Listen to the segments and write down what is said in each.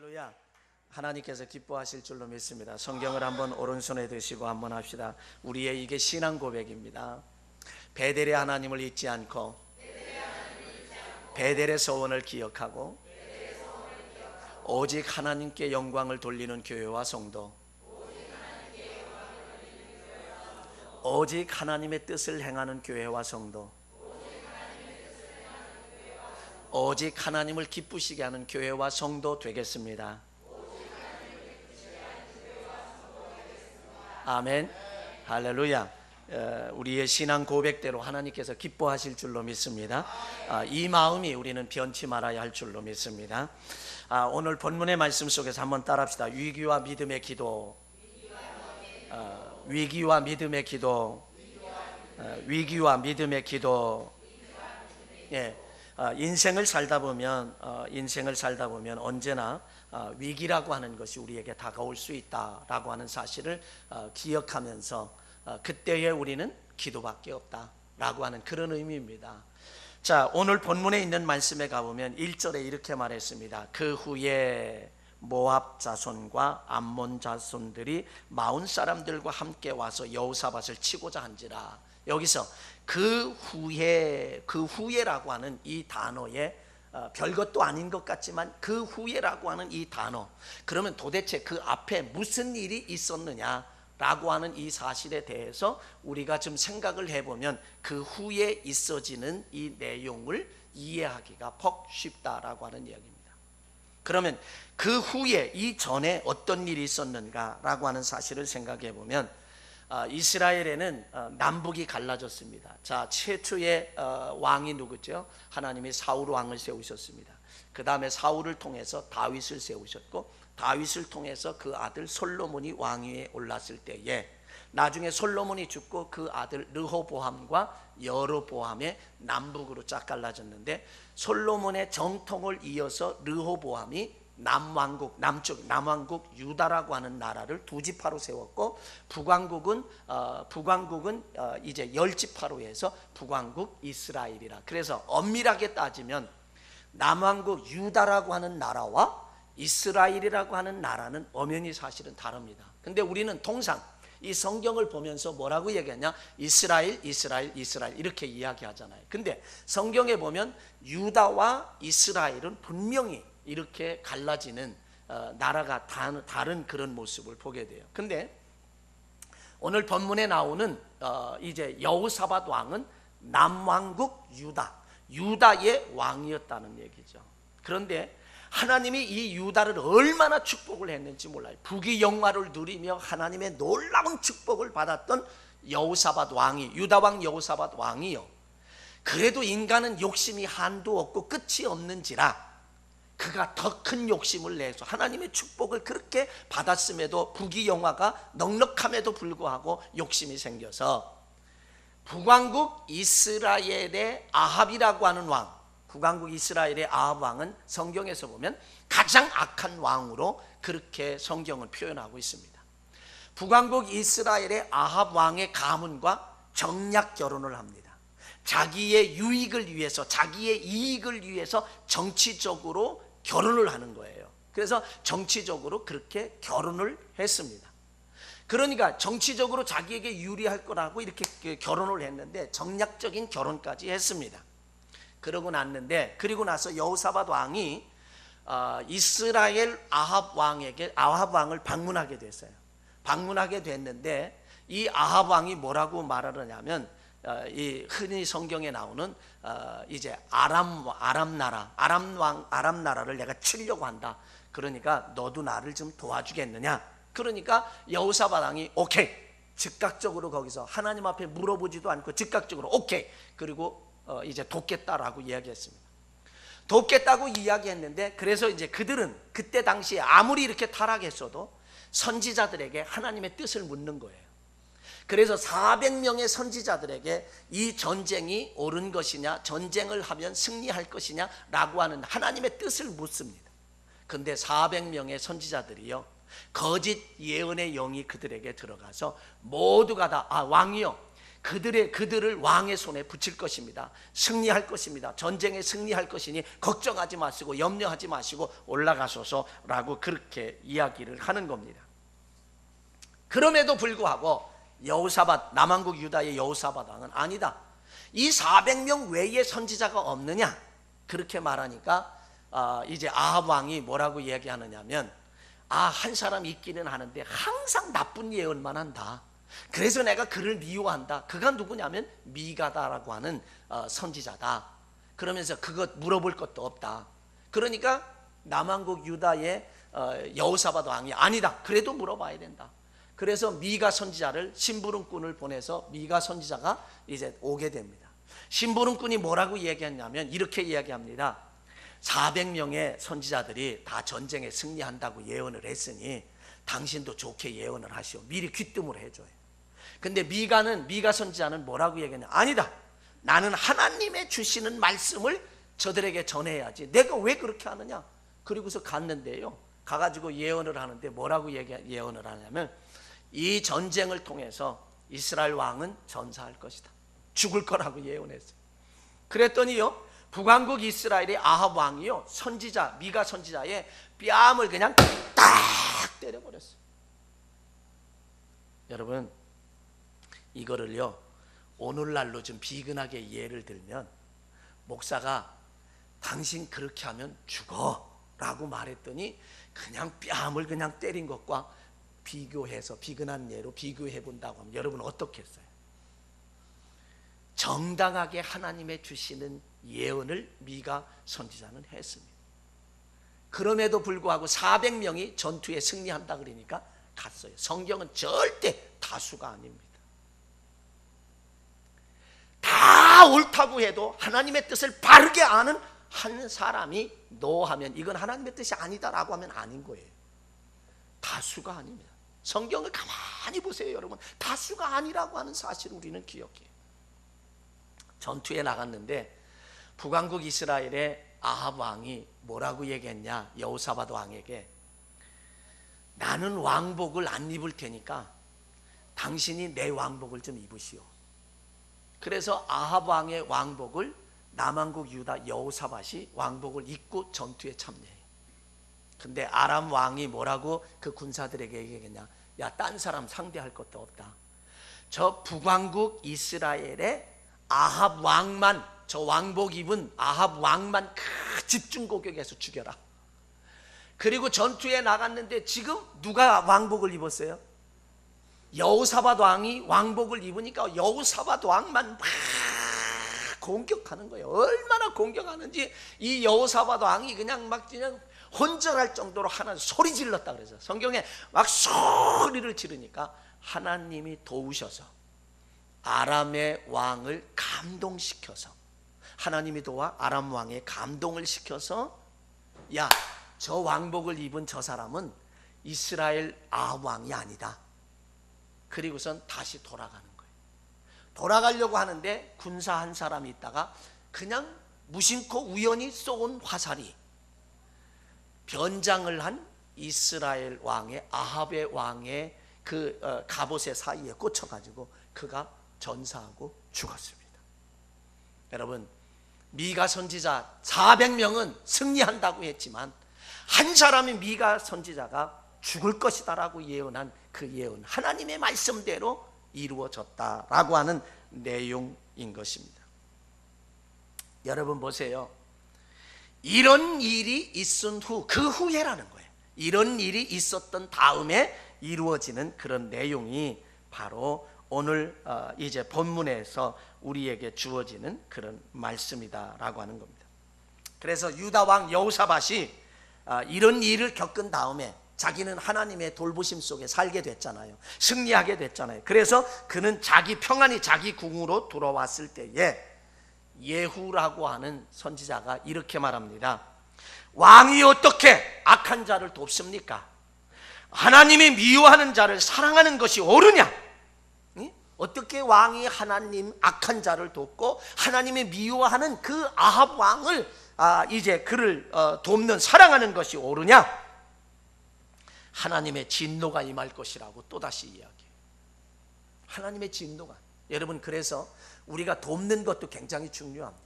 할렐루야. 하나님께서 기뻐하실 줄로 믿습니다. 성경을 한번 오른손에 드시고 한번 합시다. 우리의 이게 신앙 고백입니다. 베델의 하나님을 잊지 않고 베델의 서원을 기억하고 오직 하나님께 영광을 돌리는 교회와 성도, 오직 하나님의 뜻을 행하는 교회와 성도, 오직 하나님을 기쁘시게 하는 교회와 성도 되겠습니다. 아멘. 할렐루야. 우리의 신앙 고백대로 하나님께서 기뻐하실 줄로 믿습니다. 이 마음이 우리는 변치 말아야 할 줄로 믿습니다. 오늘 본문의 말씀 속에서 한번 따라합시다. 위기와 믿음의 기도, 위기와 믿음의 기도, 위기와 믿음의 기도. 예. 인생을 살다 보면 언제나 위기라고 하는 것이 우리에게 다가올 수 있다라고 하는 사실을 기억하면서 그때에 우리는 기도밖에 없다라고 하는 그런 의미입니다. 자, 오늘 본문에 있는 말씀에 가보면 1절에 이렇게 말했습니다. 그 후에 모압 자손과 암몬 자손들이 마온 사람들과 함께 와서 여호사밧을 치고자 한지라. 여기서 그 후에라고 하는 이 단어에 별것도 아닌 것 같지만 그 후에라고 하는 이 단어, 그러면 도대체 그 앞에 무슨 일이 있었느냐라고 하는 이 사실에 대해서 우리가 좀 생각을 해보면 그 후에 있어지는 이 내용을 이해하기가 퍽 쉽다라고 하는 이야기입니다. 그러면 그 후에 이 전에 어떤 일이 있었는가라고 하는 사실을 생각해 보면 이스라엘에는 남북이 갈라졌습니다. 자, 최초의 왕이 누구죠? 하나님이 사울 왕을 세우셨습니다. 그 다음에 사울을 통해서 다윗을 세우셨고, 다윗을 통해서 그 아들 솔로몬이 왕위에 올랐을 때에 나중에 솔로몬이 죽고 그 아들 르호보암과 여로보암의 남북으로 쫙 갈라졌는데, 솔로몬의 정통을 이어서 르호보암이 남왕국 유다라고 하는 나라를 두 지파로 세웠고, 북왕국은 이제 10지파로 해서 북왕국 이스라엘이라. 그래서 엄밀하게 따지면 남왕국 유다라고 하는 나라와 이스라엘이라고 하는 나라는 엄연히 사실은 다릅니다. 근데 우리는 통상 이 성경을 보면서 뭐라고 얘기하냐? 이스라엘 이렇게 이야기하잖아요. 근데 성경에 보면 유다와 이스라엘은 분명히 이렇게 갈라지는 나라가 다른 그런 모습을 보게 돼요. 근데 오늘 본문에 나오는 이제 여호사밧 왕은 남왕국 유다의 왕이었다는 얘기죠. 그런데 하나님이 이 유다를 얼마나 축복을 했는지 몰라요. 부귀영화를 누리며 하나님의 놀라운 축복을 받았던 여호사밧 왕이, 유다왕 여호사밧 왕이요, 그래도 인간은 욕심이 한도 없고 끝이 없는지라 그가 더 큰 욕심을 내서 하나님의 축복을 그렇게 받았음에도 부귀영화가 넉넉함에도 불구하고 욕심이 생겨서 북왕국 이스라엘의 아합이라고 하는 왕, 북왕국 이스라엘의 아합 왕은 성경에서 보면 가장 악한 왕으로 그렇게 성경을 표현하고 있습니다. 북왕국 이스라엘의 아합 왕의 가문과 정략 결혼을 합니다. 자기의 유익을 위해서, 자기의 이익을 위해서 정치적으로 결혼을 하는 거예요. 그래서 정치적으로 그렇게 결혼을 했습니다. 그러니까 정치적으로 자기에게 유리할 거라고 이렇게 결혼을 했는데 정략적인 결혼까지 했습니다. 그러고 나서 여호사밧 왕이 이스라엘 아합 왕을 방문하게 됐어요. 방문하게 됐는데 이 아합 왕이 뭐라고 말하느냐면, 이 흔히 성경에 나오는 이제 아람 나라를 내가 치려고 한다. 그러니까 너도 나를 좀 도와주겠느냐. 그러니까 여호사밧 왕이 오케이, 즉각적으로 거기서 하나님 앞에 물어보지도 않고 즉각적으로 오케이, 그리고 이제 돕겠다라고 이야기했습니다. 돕겠다고 이야기했는데, 그래서 이제 그들은 그때 당시에 아무리 이렇게 타락했어도 선지자들에게 하나님의 뜻을 묻는 거예요. 그래서 400명의 선지자들에게 이 전쟁이 옳은 것이냐, 전쟁을 하면 승리할 것이냐 라고 하는 하나님의 뜻을 묻습니다. 근데 400명의 선지자들이요, 거짓 예언의 영이 그들에게 들어가서 모두가 다 왕이요, 그들을 왕의 손에 붙일 것입니다. 승리할 것입니다. 전쟁에 승리할 것이니 걱정하지 마시고 염려하지 마시고 올라가소서라고 그렇게 이야기를 하는 겁니다. 그럼에도 불구하고 여호사밧, 남왕국 유다의 여호사밧 왕은 아니다, 이 400명 외에 선지자가 없느냐 그렇게 말하니까 이제 아합 왕이 뭐라고 얘기하느냐면, 한 사람 있기는 하는데 항상 나쁜 예언만 한다. 그래서 내가 그를 미워한다. 그가 누구냐면 미가다라고 하는 선지자다. 그러면서 그것 물어볼 것도 없다. 그러니까 남왕국 유다의 여호사밧 왕이 아니다, 그래도 물어봐야 된다. 그래서 미가 선지자를, 심부름꾼을 보내서 미가 선지자가 이제 오게 됩니다. 심부름꾼이 뭐라고 얘기했냐면 이렇게 이야기합니다. 400명의 선지자들이 다 전쟁에 승리한다고 예언을 했으니 당신도 좋게 예언을 하시오. 미리 귀뜸을 해줘요. 근데 미가 선지자는 뭐라고 얘기했냐, 아니다, 나는 하나님의 주시는 말씀을 저들에게 전해야지, 내가 왜 그렇게 하느냐. 그리고서 갔는데요, 가가지고 예언을 하는데 뭐라고 예언을 하냐면, 이 전쟁을 통해서 이스라엘 왕은 전사할 것이다, 죽을 거라고 예언했어요. 그랬더니요, 북왕국 이스라엘의 아합 왕이요, 선지자 미가 선지자의 뺨을 그냥 딱 때려버렸어요. 여러분, 이거를요 오늘날로 좀 비근하게 예를 들면, 목사가 당신 그렇게 하면 죽어 라고 말했더니 그냥 뺨을 그냥 때린 것과 비교해서, 비근한 예로 비교해 본다고 하면 여러분 어떻겠어요? 정당하게 하나님의 주시는 예언을 미가 선지자는 했습니다. 그럼에도 불구하고 400명이 전투에 승리한다 그러니까 갔어요. 성경은 절대 다수가 아닙니다. 다 옳다고 해도 하나님의 뜻을 바르게 아는 한 사람이 노하면 이건 하나님의 뜻이 아니다라고 하면 아닌 거예요. 다수가 아닙니다. 성경을 가만히 보세요, 여러분. 다수가 아니라고 하는 사실을 우리는 기억해요. 전투에 나갔는데 북왕국 이스라엘의 아합 왕이 뭐라고 얘기했냐, 여호사밧 왕에게, 나는 왕복을 안 입을 테니까 당신이 내 왕복을 좀 입으시오. 그래서 아합 왕의 왕복을 남왕국 유다 여호사밧이 왕복을 입고 전투에 참여해요. 근데 아람 왕이 뭐라고 그 군사들에게 얘기했냐, 야, 딴 사람 상대할 것도 없다. 저 북왕국 이스라엘의 아합 왕만, 저 왕복 입은 아합 왕만 그 집중 공격해서 죽여라. 그리고 전투에 나갔는데 지금 누가 왕복을 입었어요? 여호사밧 왕이 왕복을 입으니까 여호사밧 왕만 막 공격하는 거예요. 얼마나 공격하는지 이 여호사밧 왕이 그냥 혼절할 정도로 하나 소리 질렀다 그래서 성경에 막 소리를 지르니까 하나님이 도우셔서 아람의 왕을 감동시켜서, 하나님이 도와 아람 왕의 감동을 시켜서, 야, 저 왕복을 입은 저 사람은 이스라엘 아합 왕이 아니다. 그리고선 다시 돌아가는 거예요. 돌아가려고 하는데 군사 한 사람이 있다가 그냥 무심코 우연히 쏜 화살이 변장을 한 이스라엘 왕의, 아합의 왕의 그 갑옷의 사이에 꽂혀가지고 그가 전사하고 죽었습니다. 여러분, 미가 선지자 400명은 승리한다고 했지만 한 사람의 미가 선지자가 죽을 것이다라고 예언한 그 예언, 하나님의 말씀대로 이루어졌다라고 하는 내용인 것입니다. 여러분 보세요. 이런 일이 있은 후, 그 후에라는 거예요. 이런 일이 있었던 다음에 이루어지는 그런 내용이 바로 오늘 이제 본문에서 우리에게 주어지는 그런 말씀이다라고 하는 겁니다. 그래서 유다 왕 여호사밧이 이런 일을 겪은 다음에 자기는 하나님의 돌보심 속에 살게 됐잖아요. 승리하게 됐잖아요. 그래서 그는 평안히 자기 궁으로 돌아왔을 때에 예후라고 하는 선지자가 이렇게 말합니다. 왕이 어떻게 악한 자를 돕습니까? 하나님이 미워하는 자를 사랑하는 것이 옳으냐? 어떻게 왕이 하나님 악한 자를 돕고 하나님이 미워하는 그 아합 왕을 이제 그를 돕는, 사랑하는 것이 옳으냐? 하나님의 진노가 임할 것이라고 또다시 이야기해요. 하나님의 진노가, 여러분, 그래서 우리가 돕는 것도 굉장히 중요합니다.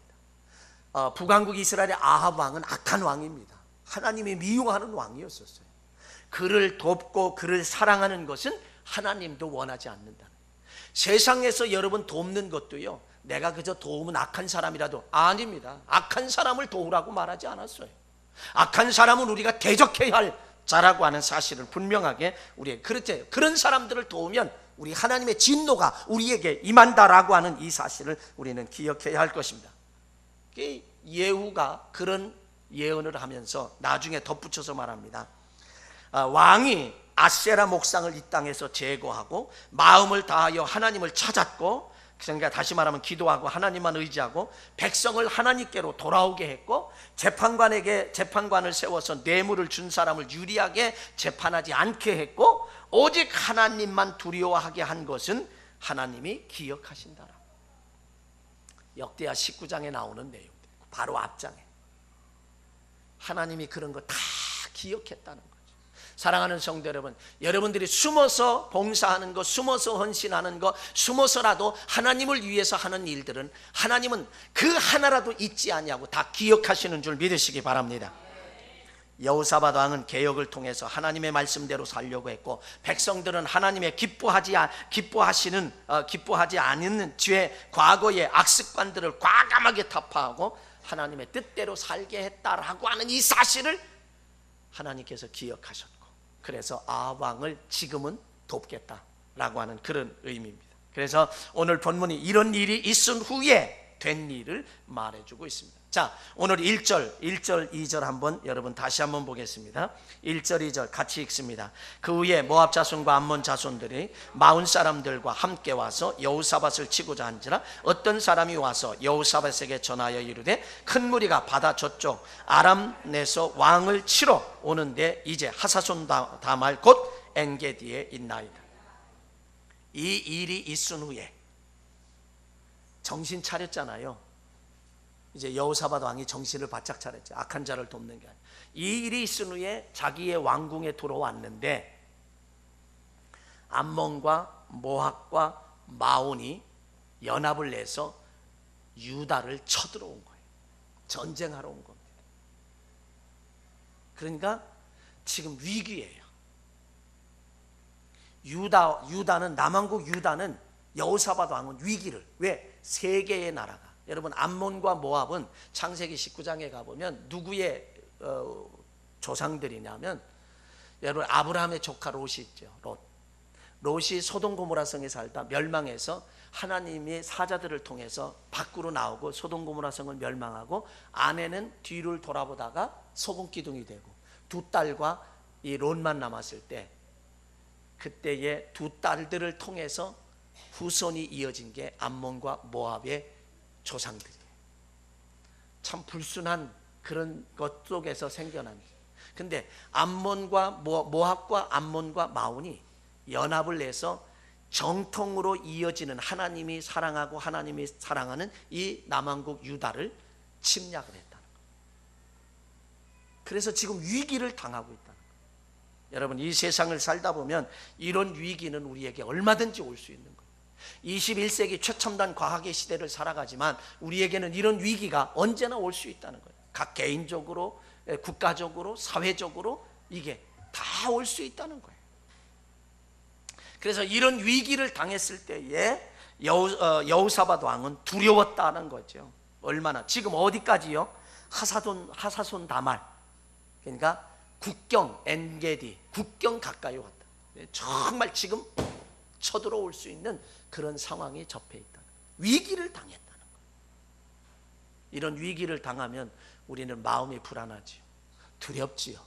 북왕국 이스라엘의 아합 왕은 악한 왕입니다. 하나님이 미워하는 왕이었었어요. 그를 돕고 그를 사랑하는 것은 하나님도 원하지 않는다. 세상에서 여러분 돕는 것도요, 내가 그저 도우면 악한 사람이라도 아닙니다. 악한 사람을 도우라고 말하지 않았어요. 악한 사람은 우리가 대적해야 할 자라고 하는 사실을 분명하게 우리에게, 그렇죠, 그런 사람들을 도우면 우리 하나님의 진노가 우리에게 임한다라고 하는 이 사실을 우리는 기억해야 할 것입니다. 예후가 그런 예언을 하면서 나중에 덧붙여서 말합니다. 왕이 아세라 목상을 이 땅에서 제거하고 마음을 다하여 하나님을 찾았고, 그러니까 다시 말하면 기도하고 하나님만 의지하고 백성을 하나님께로 돌아오게 했고, 재판관을 세워서 뇌물을 준 사람을 유리하게 재판하지 않게 했고, 오직 하나님만 두려워하게 한 것은 하나님이 기억하신다라. 역대하 19장에 나오는 내용, 바로 앞장에 하나님이 그런 거 다 기억했다는 거죠. 사랑하는 성도 여러분, 여러분들이 숨어서 봉사하는 것, 숨어서 헌신하는 것, 숨어서라도 하나님을 위해서 하는 일들은 하나님은 그 하나라도 잊지 아니하고 다 기억하시는 줄 믿으시기 바랍니다. 여호사밧 왕은 개혁을 통해서 하나님의 말씀대로 살려고 했고, 백성들은 하나님의 기뻐하지 않는 죄, 과거의 악습관들을 과감하게 타파하고 하나님의 뜻대로 살게 했다라고 하는 이 사실을 하나님께서 기억하셨고, 그래서 아합 왕을 지금은 돕겠다라고 하는 그런 의미입니다. 그래서 오늘 본문이 이런 일이 있은 후에 된 일을 말해주고 있습니다. 자, 오늘 1절, 2절 한번 여러분 다시 한번 보겠습니다. 1절, 2절 같이 읽습니다. 그 후에 모압 자손과 암몬 자손들이 마온 사람들과 함께 와서 여호사밧을 치고자 한지라 어떤 사람이 와서 여호사밧에게 전하여 이르되 큰 무리가 바다 저쪽 아람내서 왕을 치러 오는데 이제 하사손 다말 곧 엔게디에 있나이다. 이 일이 있은 후에 정신 차렸잖아요. 이제 여호사밧 왕이 정신을 바짝 차렸죠. 악한 자를 돕는 게 아니라. 이 일이 있은 후에 자기의 왕궁에 들어왔는데 암몬과 모압과 마온이 연합을 내서 유다를 쳐들어온 거예요. 전쟁하러 온 겁니다. 그러니까 지금 위기예요. 유다는, 남왕국 유다는 여호사밧 왕은 위기를, 왜? 세 개의 나라가, 여러분 암몬과 모압은 창세기 19장에 가보면 누구의 조상들이냐면, 여러분 아브라함의 조카 롯이 있죠. 롯이 소돔 고모라 성에 살다 멸망해서 하나님이 사자들을 통해서 밖으로 나오고 소돔 고모라 성을 멸망하고, 아내는 뒤를 돌아보다가 소금 기둥이 되고 두 딸과 이 롯만 남았을 때, 그때의 두 딸들을 통해서 후손이 이어진 게 암몬과 모압의 조상들이에요. 참 불순한 그런 것 속에서 생겨난. 근데 암몬과 모압과 암몬과 마온이 연합을 내서 정통으로 이어지는, 하나님이 사랑하고 하나님이 사랑하는 이 남왕국 유다를 침략을 했다는 거예요. 그래서 지금 위기를 당하고 있다는 거예요. 여러분, 이 세상을 살다 보면 이런 위기는 우리에게 얼마든지 올 수 있는 거예요. 21세기 최첨단 과학의 시대를 살아가지만 우리에게는 이런 위기가 언제나 올 수 있다는 거예요. 각 개인적으로, 국가적으로, 사회적으로 이게 다 올 수 있다는 거예요. 그래서 이런 위기를 당했을 때에 여호사밧 왕은 두려웠다는 거죠. 얼마나, 지금 어디까지요? 하사손 다말, 그러니까 국경, 엔게디, 국경 가까이 왔다. 정말 지금 쳐들어올 수 있는 그런 상황에 접해 있다. 위기를 당했다는 거예요. 이런 위기를 당하면 우리는 마음이 불안하지요. 두렵지요.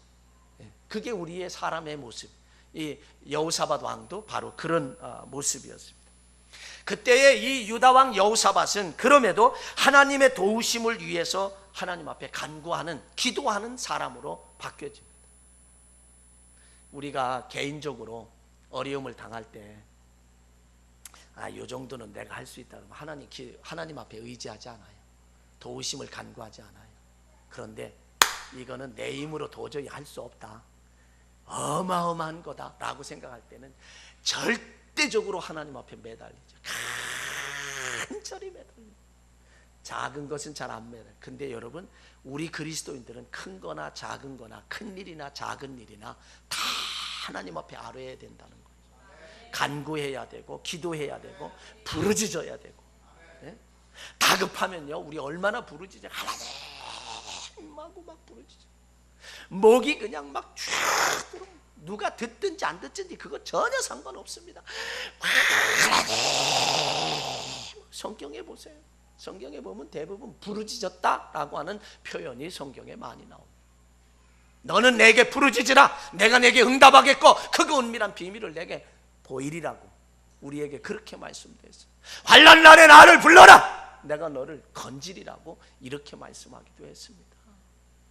그게 우리의 사람의 모습. 이 여호사밧 왕도 바로 그런 모습이었습니다. 그때의 이 유다 왕 여호사밧은 그럼에도 하나님의 도우심을 위해서 하나님 앞에 간구하는, 기도하는 사람으로 바뀌어집니다. 우리가 개인적으로 어려움을 당할 때, 이 정도는 내가 할 수 있다 그러면 하나님 앞에 의지하지 않아요. 도우심을 간구하지 않아요. 그런데 이거는 내 힘으로 도저히 할 수 없다, 어마어마한 거다 라고 생각할 때는 절대적으로 하나님 앞에 매달리죠. 간절히 매달려. 작은 것은 잘 안 매달. 근데 여러분, 우리 그리스도인들은 큰 거나 작은 거나 큰 일이나 작은 일이나 다 하나님 앞에 아뢰야 된다는 거예요. 간구해야 되고 기도해야 되고 부르짖어야 되고. 네? 다급하면요, 우리 얼마나 부르짖어. 하나님 하고 막 부르짖어. 목이 그냥 막 쭉 들어. 누가 듣든지 안 듣든지 그거 전혀 상관없습니다. 성경에 보세요. 성경에 보면 대부분 부르짖었다라고 하는 표현이 성경에 많이 나옵니다. 너는 내게 부르짖으라. 내가 내게 응답하겠고 크고 은밀한 비밀을 내게 보이리라고 우리에게 그렇게 말씀되었어요. 환난 날에 나를 불러라. 내가 너를 건지리라고 이렇게 말씀하기도 했습니다.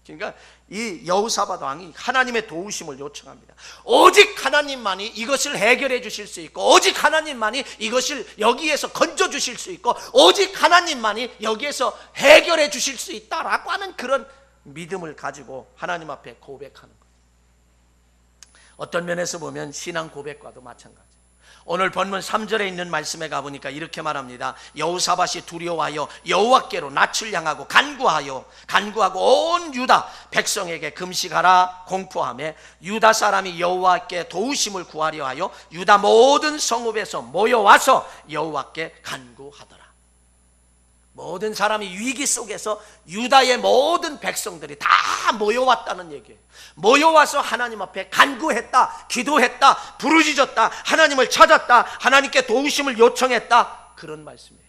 그러니까 이 여호사밧 왕이 하나님의 도우심을 요청합니다. 오직 하나님만이 이것을 해결해 주실 수 있고, 오직 하나님만이 이것을 여기에서 건져 주실 수 있고, 오직 하나님만이 여기에서 해결해 주실 수 있다라고 하는 그런 믿음을 가지고 하나님 앞에 고백하는 거예요. 어떤 면에서 보면 신앙 고백과도 마찬가지. 오늘 본문 3절에 있는 말씀에 가보니까 이렇게 말합니다. 여호사밧이 두려워하여 여호와께로 낯을 향하고 간구하고 온 유다 백성에게 금식하라 공포하며 유다 사람이 여호와께 도우심을 구하려 하여 유다 모든 성읍에서 모여와서 여호와께 간구하더라. 모든 사람이 위기 속에서 유다의 모든 백성들이 다 모여왔다는 얘기예요. 모여와서 하나님 앞에 간구했다, 기도했다, 부르짖었다, 하나님을 찾았다, 하나님께 도우심을 요청했다, 그런 말씀이에요.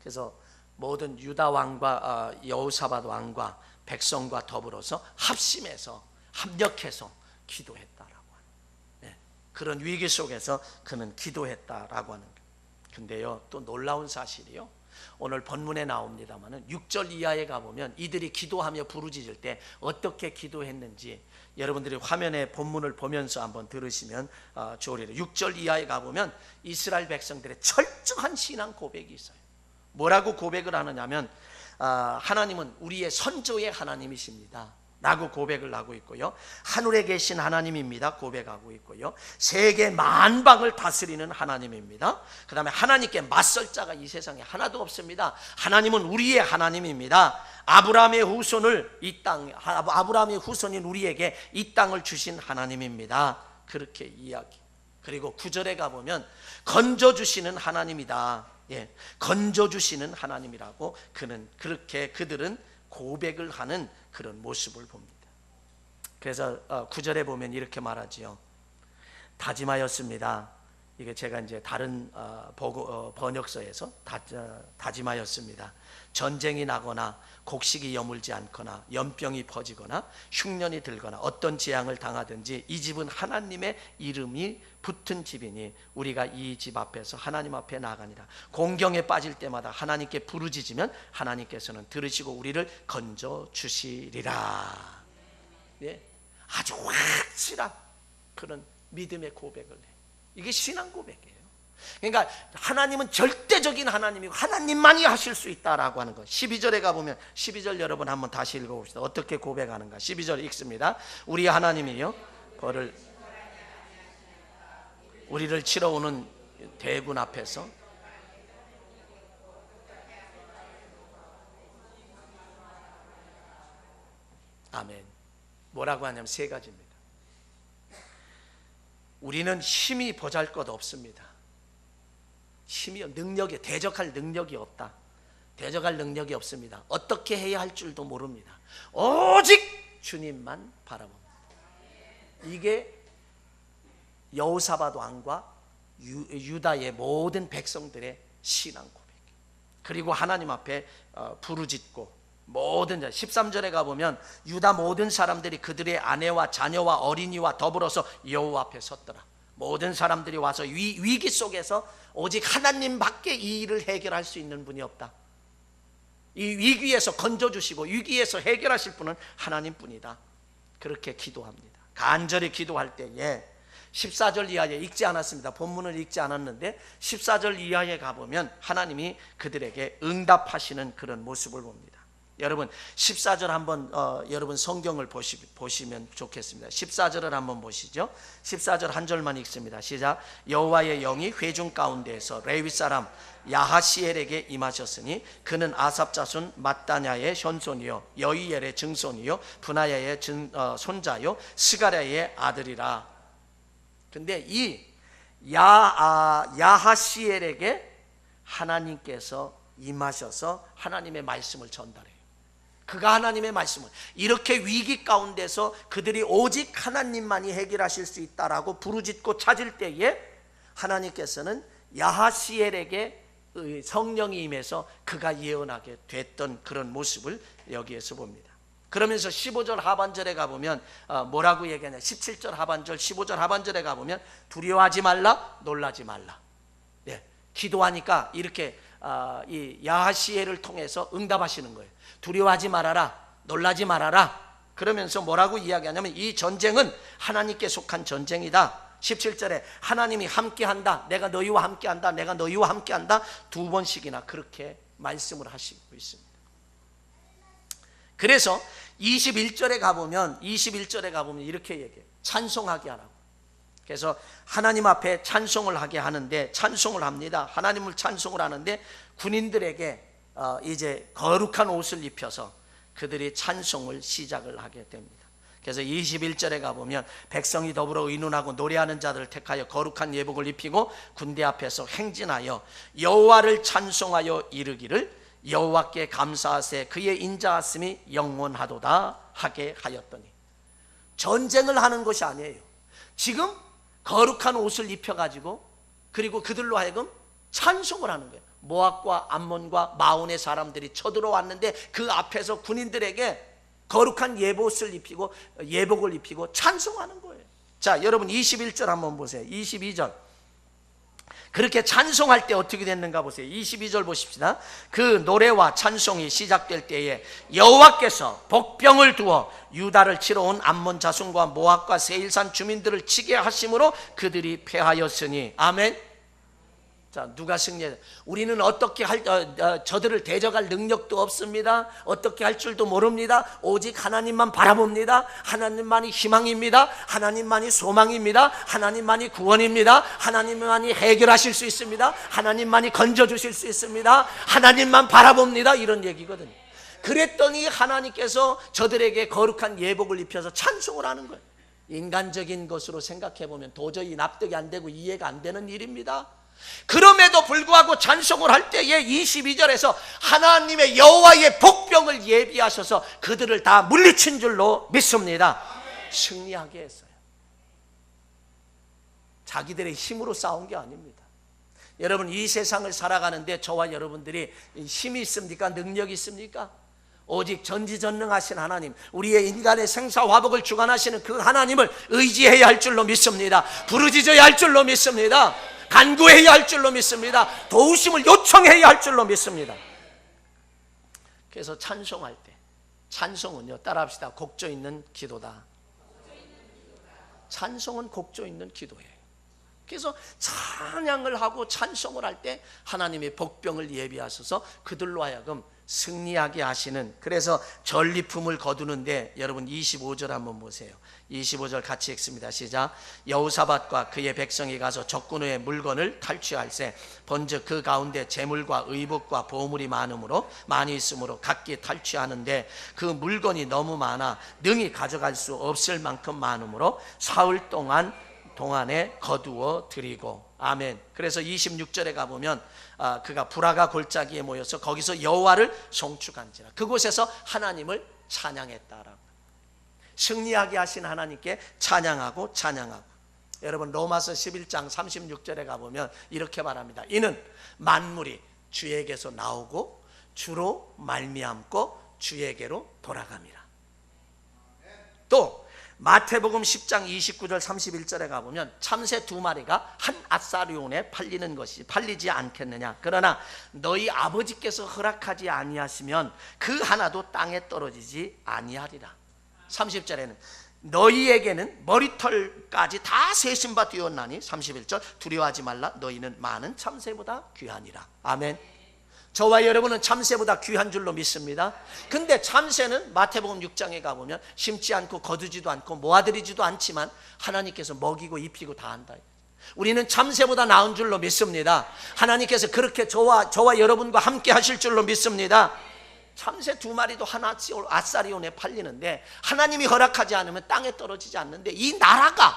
그래서 모든 유다 왕과 여호사밧 왕과 백성과 더불어서 합심해서 합력해서 기도했다라고 하는, 그런 위기 속에서 그는 기도했다라고 하는 거예요. 근데요, 또 놀라운 사실이요, 오늘 본문에 나옵니다만은 6절 이하에 가보면 이들이 기도하며 부르짖을 때 어떻게 기도했는지 여러분들이 화면에 본문을 보면서 한번 들으시면 좋으리라. 6절 이하에 가보면 이스라엘 백성들의 철저한 신앙 고백이 있어요. 뭐라고 고백을 하느냐면 하나님은 우리의 선조의 하나님이십니다 라고 고백을 하고 있고요, 하늘에 계신 하나님입니다 고백하고 있고요, 세계 만방을 다스리는 하나님입니다. 그 다음에 하나님께 맞설 자가 이 세상에 하나도 없습니다. 하나님은 우리의 하나님입니다. 아브라함의 후손인 우리에게 이 땅을 주신 하나님입니다. 그렇게 이야기. 그리고 9절에 가보면 건져주시는 하나님이다. 건져주시는 하나님이라고 그들은 고백을 하는 그런 모습을 봅니다. 그래서 9절에 보면 이렇게 말하지요. 다짐하였습니다. 이게 제가 이제 다른 번역서에서 다짐하였습니다. 전쟁이 나거나 곡식이 여물지 않거나 연병이 퍼지거나 흉년이 들거나 어떤 재앙을 당하든지 이 집은 하나님의 이름이 붙은 집이니 우리가 이 집 앞에서 하나님 앞에 나가니라. 공경에 빠질 때마다 하나님께 부르짖으면 하나님께서는 들으시고 우리를 건져 주시리라. 아주 확실한 그런 믿음의 고백을 해. 이게 신앙 고백이에요. 그러니까 하나님은 절대적인 하나님이고 하나님만이 하실 수 있다라고 하는 것. 12절에 가보면 12절 여러분 한번 다시 읽어봅시다. 어떻게 고백하는가. 12절 읽습니다. 우리 하나님이요 우리를 치러오는 대군 앞에서 아멘. 뭐라고 하냐면 세 가지입니다. 우리는 힘이 보잘것 없습니다. 힘이 능력이 대적할 능력이 없다. 대적할 능력이 없습니다. 어떻게 해야 할 줄도 모릅니다. 오직 주님만 바라봅니다. 이게 여호사밧 왕과 유다의 모든 백성들의 신앙 고백. 그리고 하나님 앞에 부르짖고 모든 13절에 가보면 유다 모든 사람들이 그들의 아내와 자녀와 어린이와 더불어서 여호와 앞에 섰더라. 모든 사람들이 와서 위기 속에서 오직 하나님밖에 이 일을 해결할 수 있는 분이 없다. 이 위기에서 건져주시고 위기에서 해결하실 분은 하나님뿐이다. 그렇게 기도합니다. 간절히 기도할 때에 14절 이하에 읽지 않았습니다. 본문을 읽지 않았는데 14절 이하에 가보면 하나님이 그들에게 응답하시는 그런 모습을 봅니다. 여러분 14절 한번 여러분 성경을 보시면 좋겠습니다. 14절을 한번 보시죠. 14절 한 절만 읽습니다. 시작. 여호와의 영이 회중 가운데에서 레위 사람 야하시엘에게 임하셨으니 그는 아삽 자손 mat단야의 현손이요 여이엘의 증손이요 분하야의 손자요 스가랴의 아들이라. 근데 이 야하시엘에게 하나님께서 임하셔서 하나님의 말씀을 전달해요. 그가 하나님의 말씀을 이렇게 위기 가운데서 그들이 오직 하나님만이 해결하실 수 있다라고 부르짖고 찾을 때에 하나님께서는 야하시엘에게 성령이 임해서 그가 예언하게 됐던 그런 모습을 여기에서 봅니다. 그러면서 15절 하반절에 가보면 뭐라고 얘기하냐. 17절 하반절 15절 하반절에 가보면 두려워하지 말라 놀라지 말라. 예, 기도하니까 이렇게 이 야하시엘을 통해서 응답하시는 거예요. 두려워하지 말아라 놀라지 말아라. 그러면서 뭐라고 이야기하냐면 이 전쟁은 하나님께 속한 전쟁이다. 17절에 하나님이 함께한다, 내가 너희와 함께한다, 내가 너희와 함께한다, 두 번씩이나 그렇게 말씀을 하시고 있습니다. 그래서 21절에 가보면 이렇게 얘기해요. 찬송하게 하라고. 그래서 하나님 앞에 찬송을 하게 하는데, 찬송을 합니다. 하나님을 찬송을 하는데 군인들에게 이제 거룩한 옷을 입혀서 그들이 찬송을 시작을 하게 됩니다. 그래서 21절에 가보면 백성이 더불어 의논하고 노래하는 자들을 택하여 거룩한 예복을 입히고 군대 앞에서 행진하여 여호와를 찬송하여 이르기를 여호와께 감사하세 그의 인자하심이 영원하도다 하게 하였더니. 전쟁을 하는 것이 아니에요. 지금 거룩한 옷을 입혀가지고 그리고 그들로 하여금 찬송을 하는 거예요. 모압과 암몬과 마온의 사람들이 쳐들어왔는데 그 앞에서 군인들에게 거룩한 예복을 입히고 찬송하는 거예요. 자, 여러분 21절 한번 보세요. 22절. 그렇게 찬송할 때 어떻게 됐는가 보세요. 22절 보십시다. 그 노래와 찬송이 시작될 때에 여호와께서 복병을 두어 유다를 치러 온 암몬 자손과 모압과 세일산 주민들을 치게 하심으로 그들이 패하였으니. 아멘. 자, 누가 승리해? 우리는 어떻게 저들을 대적할 능력도 없습니다. 어떻게 할 줄도 모릅니다. 오직 하나님만 바라봅니다. 하나님만이 희망입니다. 하나님만이 소망입니다. 하나님만이 구원입니다. 하나님만이 해결하실 수 있습니다. 하나님만이 건져주실 수 있습니다. 하나님만 바라봅니다. 이런 얘기거든요. 그랬더니 하나님께서 저들에게 거룩한 예복을 입혀서 찬송을 하는 거예요. 인간적인 것으로 생각해보면 도저히 납득이 안 되고 이해가 안 되는 일입니다. 그럼에도 불구하고 찬송을 할 때에 22절에서 하나님의 여호와의 복병을 예비하셔서 그들을 다 물리친 줄로 믿습니다. 승리하게 했어요. 자기들의 힘으로 싸운 게 아닙니다. 여러분, 이 세상을 살아가는데 저와 여러분들이 힘이 있습니까? 능력이 있습니까? 오직 전지전능하신 하나님, 우리의 인간의 생사화복을 주관하시는 그 하나님을 의지해야 할 줄로 믿습니다. 부르짖어야 할 줄로 믿습니다. 간구해야 할 줄로 믿습니다. 도우심을 요청해야 할 줄로 믿습니다. 그래서 찬송할 때, 찬송은요, 따라합시다. 곡조 있는 기도다. 찬송은 곡조 있는 기도예요. 그래서 찬양을 하고 찬송을 할 때 하나님의 복병을 예비하셔서 그들로 하여금 승리하게 하시는. 그래서 전리품을 거두는데 여러분 25절 한번 보세요. 25절 같이 읽습니다. 시작. 여호사밧과 그의 백성이 가서 적군의 물건을 탈취할세 번즉 그 가운데 재물과 의복과 보물이 많이 있으므로 각기 탈취하는데 그 물건이 너무 많아 능히 가져갈 수 없을 만큼 많으므로 사흘 동안에 거두어 드리고. 아멘. 그래서 26절에 가보면 그가 브라가 골짜기에 모여서 거기서 여호와를 송축한지라. 그곳에서 하나님을 찬양했다라고. 승리하게 하신 하나님께 찬양하고. 여러분, 로마서 11장 36절에 가보면 이렇게 말합니다. 이는 만물이 주에게서 나오고 주로 말미암고 주에게로 돌아갑니다. 또 마태복음 10장 29절 31절에 가보면 참새 2마리가 한 앗사리온에 팔리지 않겠느냐. 그러나 너희 아버지께서 허락하지 아니하시면 그 하나도 땅에 떨어지지 아니하리라. 30절에는 너희에게는 머리털까지 다 세신 바 되었나니. 31절 두려워하지 말라. 너희는 많은 참새보다 귀하니라. 아멘. 저와 여러분은 참새보다 귀한 줄로 믿습니다. 근데 참새는 마태복음 6장에 가보면 심지 않고 거두지도 않고 모아들이지도 않지만 하나님께서 먹이고 입히고 다 한다. 우리는 참새보다 나은 줄로 믿습니다. 하나님께서 그렇게 저와 여러분과 함께 하실 줄로 믿습니다. 참새 2마리도 하나씩 아싸리온에 팔리는데 하나님이 허락하지 않으면 땅에 떨어지지 않는데 이 나라가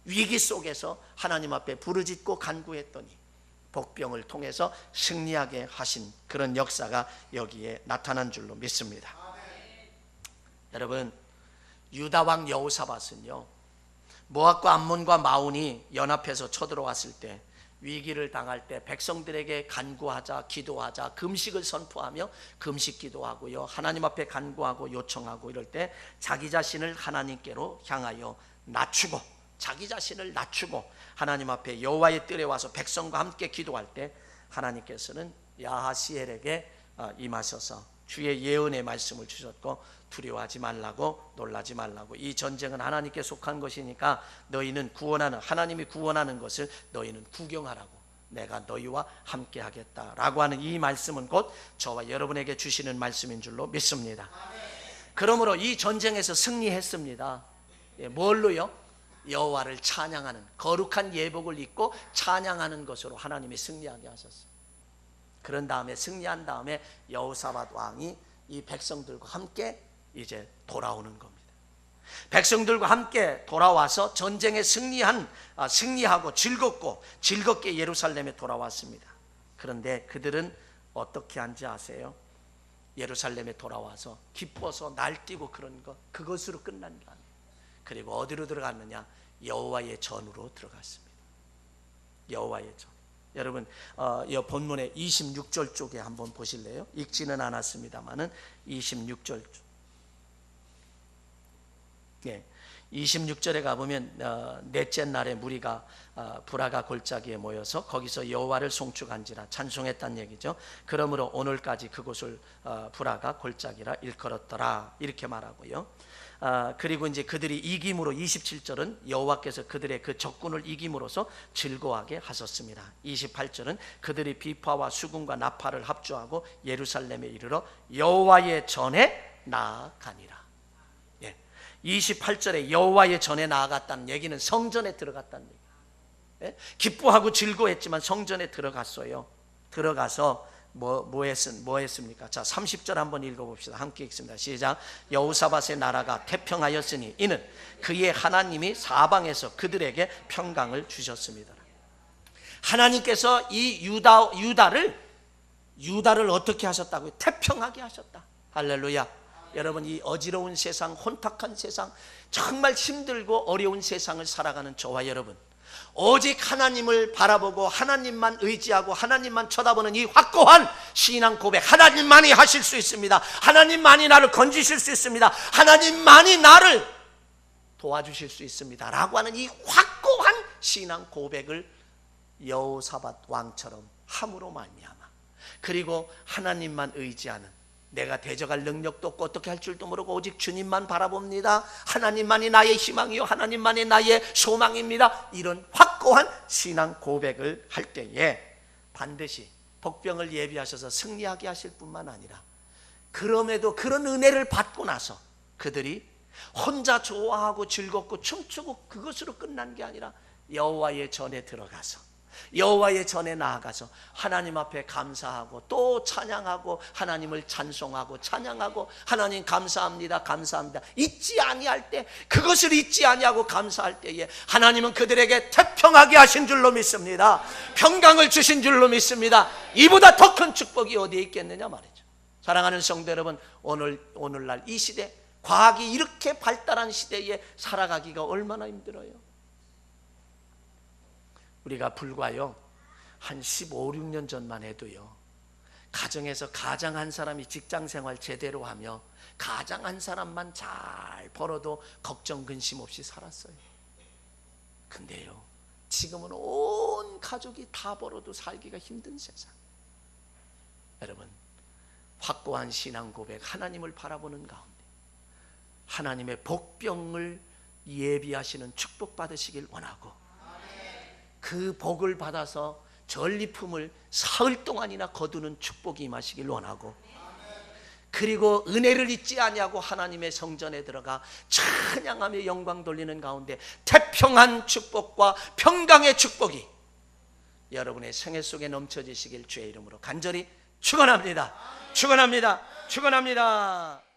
위기 속에서 하나님 앞에 부르짖고 간구했더니 복병을 통해서 승리하게 하신 그런 역사가 여기에 나타난 줄로 믿습니다. 여러분, 유다왕 여호사밧은요, 모압과 암몬과 마온이 연합해서 쳐들어왔을 때, 위기를 당할 때 백성들에게 간구하자, 기도하자, 금식을 선포하며 금식 기도하고요, 하나님 앞에 간구하고 요청하고 이럴 때 자기 자신을 하나님께로 향하여 낮추고, 자기 자신을 낮추고 하나님 앞에 여호와의 뜰에 와서 백성과 함께 기도할 때 하나님께서는 야하시엘에게 임하셔서 주의 예언의 말씀을 주셨고, 두려워하지 말라고, 놀라지 말라고, 이 전쟁은 하나님께 속한 것이니까 너희는 구원하는, 하나님이 구원하는 것을 너희는 구경하라고, 내가 너희와 함께 하겠다라고 하는 이 말씀은 곧 저와 여러분에게 주시는 말씀인 줄로 믿습니다. 그러므로 이 전쟁에서 승리했습니다. 뭘로요? 여호와를 찬양하는, 거룩한 예복을 입고 찬양하는 것으로 하나님이 승리하게 하셨어요. 그런 다음에, 승리한 다음에 여호사밧 왕이 이 백성들과 함께 이제 돌아오는 겁니다. 백성들과 함께 돌아와서 전쟁에 승리하고 즐겁게 예루살렘에 돌아왔습니다. 그런데 그들은 어떻게 한지 아세요? 예루살렘에 돌아와서 기뻐서 날뛰고 그런 것, 그것으로 끝난 게 아니에요. 그리고 어디로 들어갔느냐? 여호와의 전으로 들어갔습니다. 여호와의 전. 여러분, 이 본문의 26절 쪽에 한번 보실래요? 읽지는 않았습니다만은 26절. 네, 26절에 가보면 넷째 날에 무리가 브라가 골짜기에 모여서 거기서 여호와를 송축한지라 찬송했단 얘기죠. 그러므로 오늘까지 그곳을 브라가 골짜기라 일컬었더라, 이렇게 말하고요. 그리고 이제 그들이 이김으로, 27절은 여호와께서 그들의 그 적군을 이김으로써 즐거워하게 하셨습니다. 28절은 그들이 비파와 수금과 나팔을 합주하고 예루살렘에 이르러 여호와의 전에 나아가니라. 28절에 여호와의 전에 나아갔다는 얘기는 성전에 들어갔다는 얘기예요. 기뻐하고 즐거워했지만 성전에 들어갔어요. 들어가서 뭐 했습니까? 자, 30절 한번 읽어봅시다. 함께 읽습니다. 시작. 여호사밧의 나라가 태평하였으니 이는 그의 하나님이 사방에서 그들에게 평강을 주셨습니다. 하나님께서 이 유다를 어떻게 하셨다고요? 태평하게 하셨다. 할렐루야. 여러분, 이 어지러운 세상, 혼탁한 세상, 정말 힘들고 어려운 세상을 살아가는 저와 여러분, 오직 하나님을 바라보고 하나님만 의지하고 하나님만 쳐다보는 이 확고한 신앙 고백, 하나님만이 하실 수 있습니다. 하나님만이 나를 건지실 수 있습니다. 하나님만이 나를 도와주실 수 있습니다 라고 하는 이 확고한 신앙 고백을 여호사밧 왕처럼 함으로 말미암아, 그리고 하나님만 의지하는, 내가 대적할 능력도 없고 어떻게 할 줄도 모르고 오직 주님만 바라봅니다, 하나님만이 나의 희망이요 하나님만이 나의 소망입니다, 이런 확고한 신앙 고백을 할 때에 반드시 복병을 예비하셔서 승리하게 하실 뿐만 아니라, 그럼에도 그런 은혜를 받고 나서 그들이 혼자 좋아하고 즐겁고 춤추고 그것으로 끝난 게 아니라 여호와의 전에 들어가서, 여호와의 전에 나아가서 하나님 앞에 감사하고 또 찬양하고 하나님을 찬송하고 찬양하고, 하나님 감사합니다 감사합니다 잊지 아니할 때, 그것을 잊지 아니하고 감사할 때에 하나님은 그들에게 태평하게 하신 줄로 믿습니다. 평강을 주신 줄로 믿습니다. 이보다 더 큰 축복이 어디에 있겠느냐 말이죠. 사랑하는 성도 여러분, 오늘날 이 시대, 과학이 이렇게 발달한 시대에 살아가기가 얼마나 힘들어요. 우리가 불과요 한 15, 16년 전만 해도요, 가정에서 가장 한 사람이 직장생활 제대로 하며 가장 한 사람만 잘 벌어도 걱정 근심 없이 살았어요. 근데요, 지금은 온 가족이 다 벌어도 살기가 힘든 세상. 여러분, 확고한 신앙 고백, 하나님을 바라보는 가운데 하나님의 복병을 예비하시는 축복 받으시길 원하고, 그 복을 받아서 전리품을 사흘 동안이나 거두는 축복이 임하시길 원하고, 그리고 은혜를 잊지 아니하고 하나님의 성전에 들어가 찬양하며 영광 돌리는 가운데 태평한 축복과 평강의 축복이 여러분의 생애 속에 넘쳐지시길 주의 이름으로 간절히 축원합니다. 축원합니다. 축원합니다.